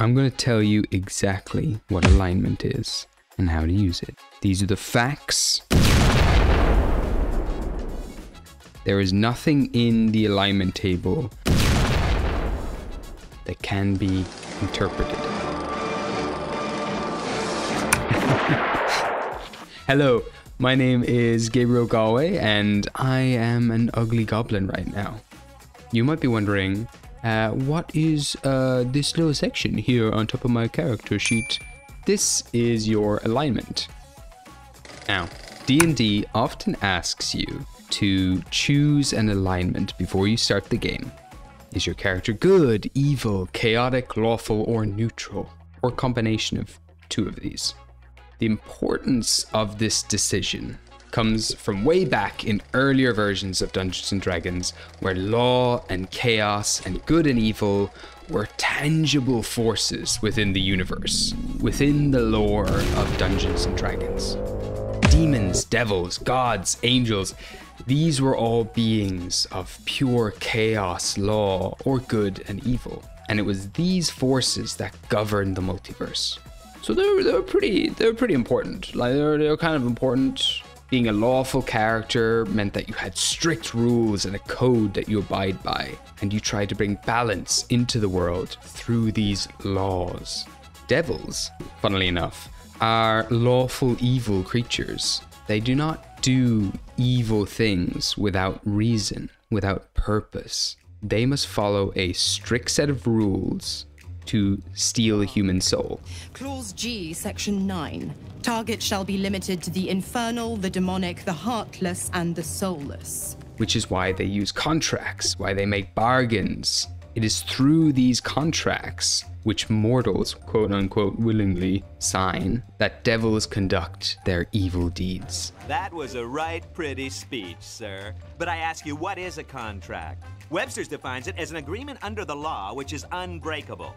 I'm going to tell you exactly what alignment is and how to use it. These are the facts. There is nothing in the alignment table that can be interpreted. Hello, my name is Gabriel Galway, and I am an ugly goblin right now. You might be wondering, what is this little section here on top of my character sheet? This is your alignment. Now, D&D often asks you to choose an alignment before you start the game. Is your character good, evil, chaotic, lawful, or neutral? Or a combination of two of these? The importance of this decision comes from way back in earlier versions of Dungeons & Dragons, where law and chaos and good and evil were tangible forces within the universe, within the lore of Dungeons & Dragons. Demons, devils, gods, angels, these were all beings of pure chaos, law, or good and evil. And it was these forces that governed the multiverse. So they were pretty important. Like they were kind of important. Being a lawful character meant that you had strict rules and a code that you abide by, and you tried to bring balance into the world through these laws. Devils, funnily enough, are lawful evil creatures. They do not do evil things without reason, without purpose. They must follow a strict set of rules to steal a human soul. Clause G, Section 9. Target shall be limited to the infernal, the demonic, the heartless, and the soulless. Which is why they use contracts, why they make bargains. It is through these contracts, which mortals, quote unquote, willingly sign, that devils conduct their evil deeds. That was a right pretty speech, sir. But I ask you, what is a contract? Webster's defines it as an agreement under the law which is unbreakable.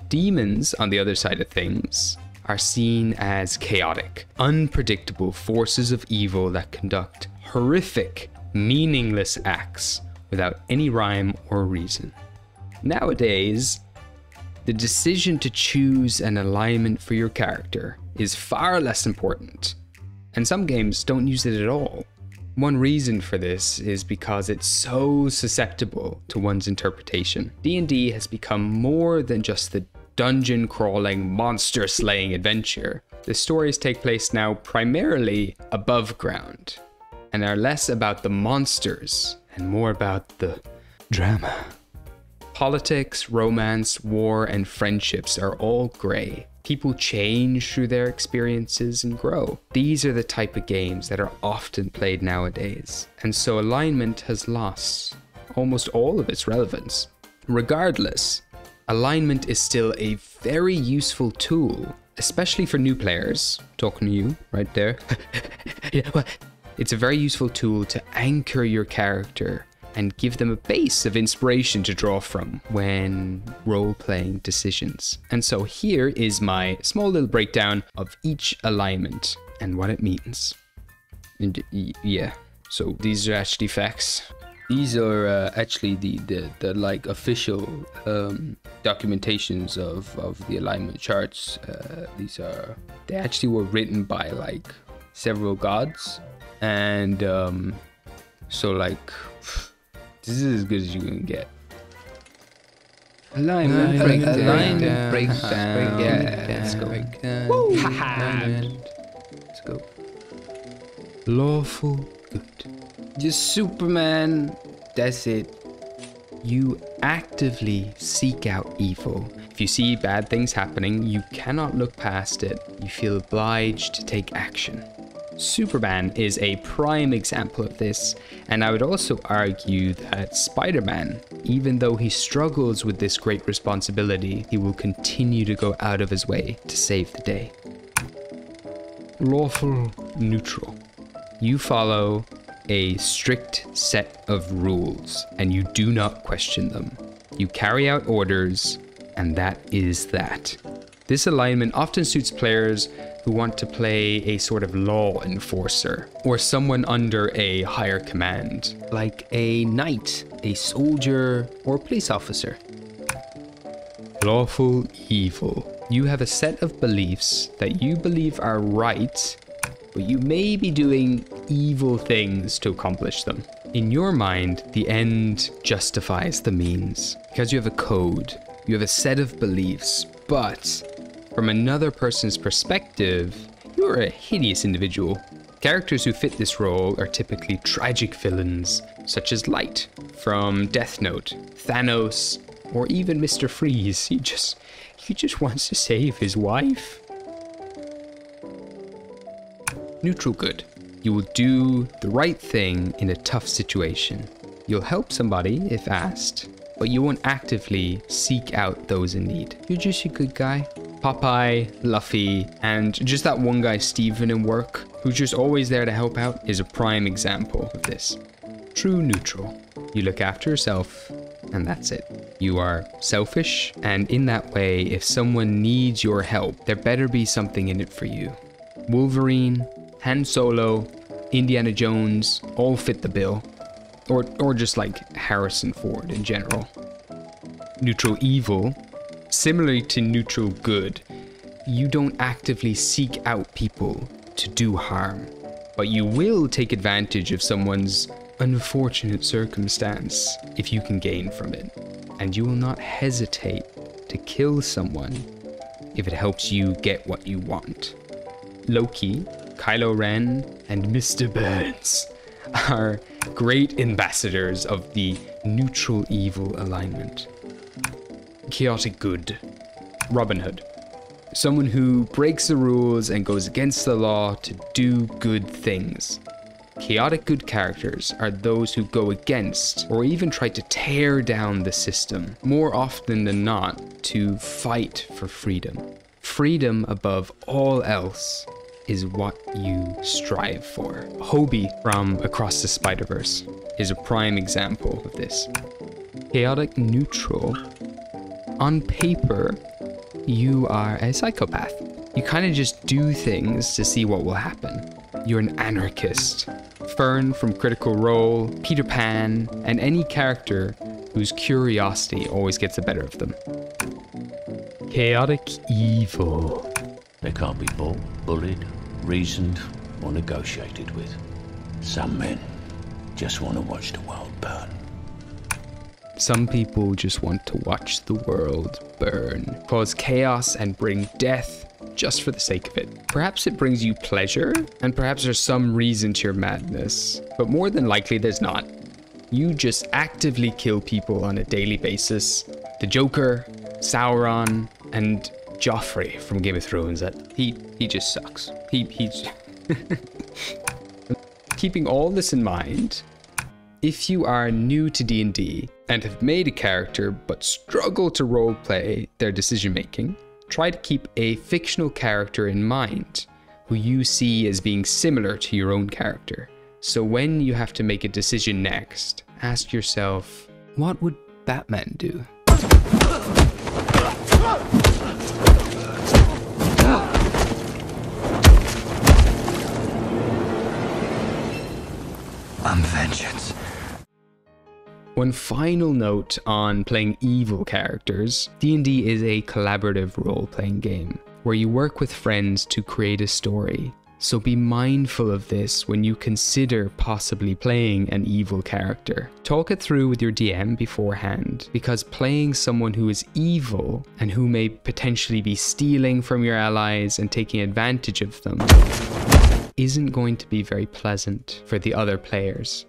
Demons, on the other side of things, are seen as chaotic, unpredictable forces of evil that conduct horrific, meaningless acts without any rhyme or reason. Nowadays, the decision to choose an alignment for your character is far less important, and some games don't use it at all. One reason for this is because it's so susceptible to one's interpretation. D&D has become more than just the dungeon crawling, monster slaying adventure. The stories take place now primarily above ground, and are less about the monsters and more about the drama. Politics, romance, war, and friendships are all grey. People change through their experiences and grow. These are the type of games that are often played nowadays, and so alignment has lost almost all of its relevance. Regardless, alignment is still a very useful tool, especially for new players. Talking to you right there. Yeah, well, it's a very useful tool to anchor your character and give them a base of inspiration to draw from when role-playing decisions. And so here is my small little breakdown of each alignment and what it means. And yeah, so these are actually facts. These are actually the like official documentations of the alignment charts. They actually were written by like several gods, and so like this is as good as you can get. Alignment breakdown. Yeah, let's go. Let's go. Lawful good. Just Superman. That's it. You actively seek out evil. If you see bad things happening, you cannot look past it. You feel obliged to take action. Superman is a prime example of this, and I would also argue that Spider-Man, even though he struggles with this great responsibility, he will continue to go out of his way to save the day. Lawful neutral. You follow a strict set of rules, and you do not question them. You carry out orders, and that is that. This alignment often suits players who want to play a sort of law enforcer, or someone under a higher command, like a knight, a soldier, or a police officer. Lawful evil. You have a set of beliefs that you believe are right, but you may be doing evil things to accomplish them. In your mind, the end justifies the means. Because you have a code, you have a set of beliefs, but from another person's perspective, you're a hideous individual. Characters who fit this role are typically tragic villains, such as Light from Death Note, Thanos, or even Mr. Freeze. He just wants to save his wife. Neutral good. You will do the right thing in a tough situation. You'll help somebody if asked, but you won't actively seek out those in need. You're just a good guy. Popeye, Luffy, and just that one guy Steven in work, who's just always there to help out, is a prime example of this. True neutral. You look after yourself, and that's it. You are selfish, and in that way, if someone needs your help, there better be something in it for you. Wolverine, Han Solo, Indiana Jones, all fit the bill. Or just like Harrison Ford in general. Neutral evil. Similarly to neutral good, you don't actively seek out people to do harm, but you will take advantage of someone's unfortunate circumstance if you can gain from it, and you will not hesitate to kill someone if it helps you get what you want. Loki, Kylo Ren, and Mr. Burns are great ambassadors of the neutral evil alignment. Chaotic good. Robin Hood. Someone who breaks the rules and goes against the law to do good things. Chaotic good characters are those who go against or even try to tear down the system, more often than not to fight for freedom. Freedom above all else is what you strive for. Hobie from Across the Spider-Verse is a prime example of this. Chaotic neutral. On paper, you are a psychopath. You kind of just do things to see what will happen. You're an anarchist. Fern from Critical Role, Peter Pan, and any character whose curiosity always gets the better of them. Chaotic evil. They can't be bought, bullied, reasoned, or negotiated with. Some men just want to watch the world burn. Some people just want to watch the world burn, cause chaos and bring death just for the sake of it. Perhaps it brings you pleasure, and perhaps there's some reason to your madness, but more than likely there's not. You just actively kill people on a daily basis. The Joker, Sauron, and Joffrey from Game of Thrones, he just sucks. He's Keeping all this in mind, if you are new to D&D and have made a character but struggle to roleplay their decision making, try to keep a fictional character in mind who you see as being similar to your own character. So when you have to make a decision next, ask yourself, what would Batman do? I'm vengeance. One final note on playing evil characters, D&D is a collaborative role-playing game where you work with friends to create a story. So be mindful of this when you consider possibly playing an evil character. Talk it through with your DM beforehand, because playing someone who is evil and who may potentially be stealing from your allies and taking advantage of them isn't going to be very pleasant for the other players.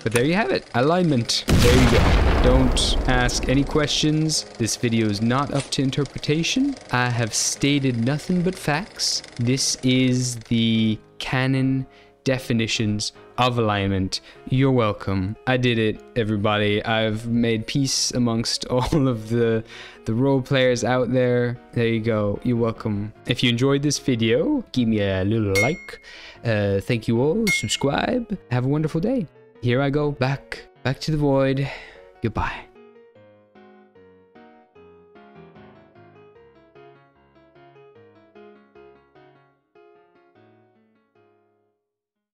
But there you have it, alignment. There you go. Don't ask any questions. This video is not up to interpretation. I have stated nothing but facts. This is the canon definitions of alignment. You're welcome. I did it, everybody. I've made peace amongst all of the role players out there. There you go. You're welcome. If you enjoyed this video, give me a little like. Thank you all. Subscribe. Have a wonderful day. Here I go, back to the void. Goodbye.